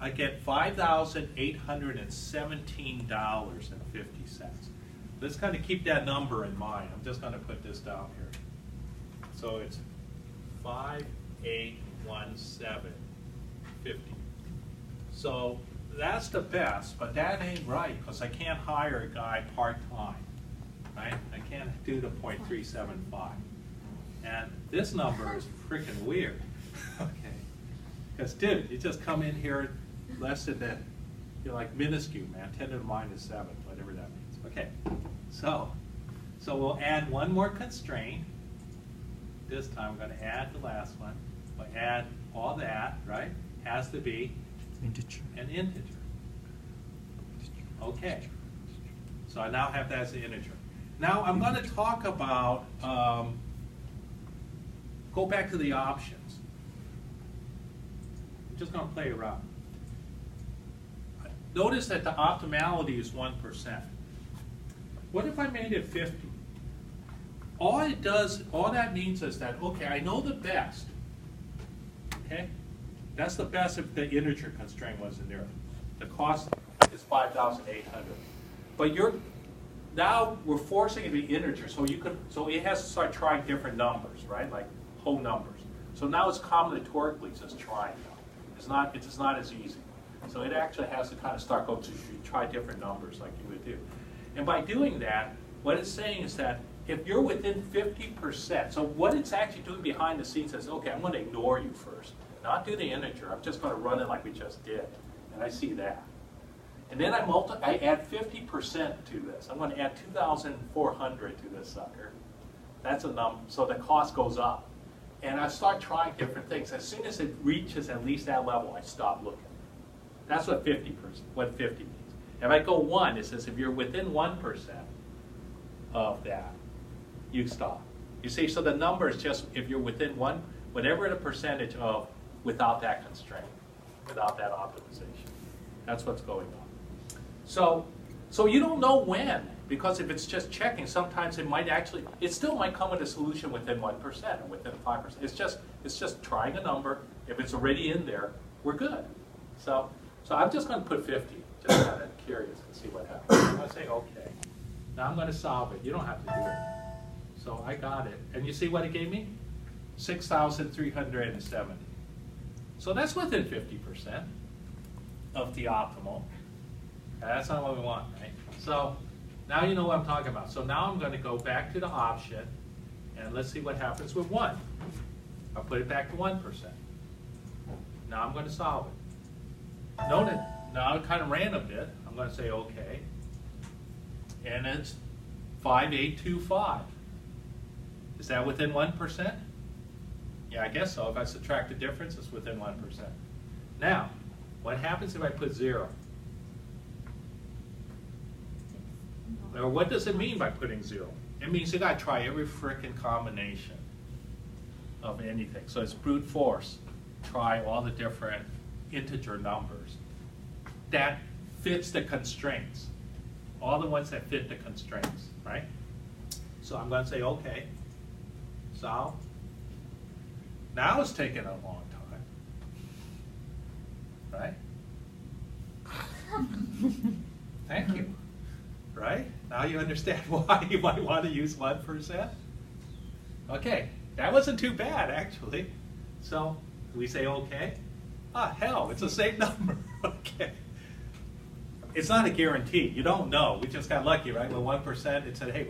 I get $5,817.50. Let's kind of keep that number in mind. I'm just going to put this down here. So it's 5,817.50. So that's the best, but that ain't right because I can't hire a guy part-time, right? I can't do the .375. And this number is freaking weird, okay? Because, dude, you just come in here less than that. You're like minuscule, man, 10 to the minus 7, whatever that means. Okay, so we'll add one more constraint. This time we're going to add the last one. We'll add all that, right? Has to be Integer. an integer. Okay, so I now have that as an integer. Now I'm going to talk about, go back to the options. I'm just going to play around. Notice that the optimality is 1%. What if I made it 50? All it does, all that means is that, okay, I know the best. Okay? That's the best if the integer constraint wasn't there. The cost is 5,800. But now we're forcing it to be integer, so it has to start trying different numbers, right? Like whole numbers. So now it's combinatorically just trying now. It's not as easy. So it actually has to kind of start going to try different numbers like you would do. And by doing that, what it's saying is that if you're within 50%, so what it's actually doing behind the scenes is, okay, I'm going to ignore you first. Not do the integer, I'm just going to run it like we just did. And I see that. And then I add 50% to this. I'm going to add 2,400 to this sucker. That's a number, so the cost goes up. And I start trying different things. As soon as it reaches at least that level, I stop looking. That's what 50 means. If I go 1, it says if you're within 1% of that, you stop. You see, so the number is just if you're within 1, whatever the percentage of without that constraint, without that optimization. That's what's going on. So you don't know when, because if it's just checking, sometimes it still might come with a solution within 1% or within 5%. It's just trying a number. If it's already in there, we're good. So I'm just going to put 50, just kind of curious and see what happens. I'm going to say, okay. Now I'm going to solve it. You don't have to do it. So I got it. And you see what it gave me? 6,370. So that's within 50% of the optimal. And that's not what we want, right? So now you know what I'm talking about. So now I'm going to go back to the option, and let's see what happens with 1. I'll put it back to 1%. Now I'm going to solve it. Notice, now it kind of ran a bit. I'm going to say okay. And it's 5,825. Is that within 1%? Yeah, I guess so. If I subtract the difference, it's within 1%. Now, what happens if I put 0? Or what does it mean by putting 0? It means you got to try every frickin' combination of anything. So it's brute force. Try all the different integer numbers that fits the constraints. All the ones that fit the constraints, right? So I'm going to say, okay, solve. Now it's taking a long time, right? Thank you, right? Now you understand why you might want to use 1%? Okay, that wasn't too bad, actually. So we say okay? Ah, hell, it's the same number, okay. It's not a guarantee. You don't know. We just got lucky, right? With 1%, it said, hey,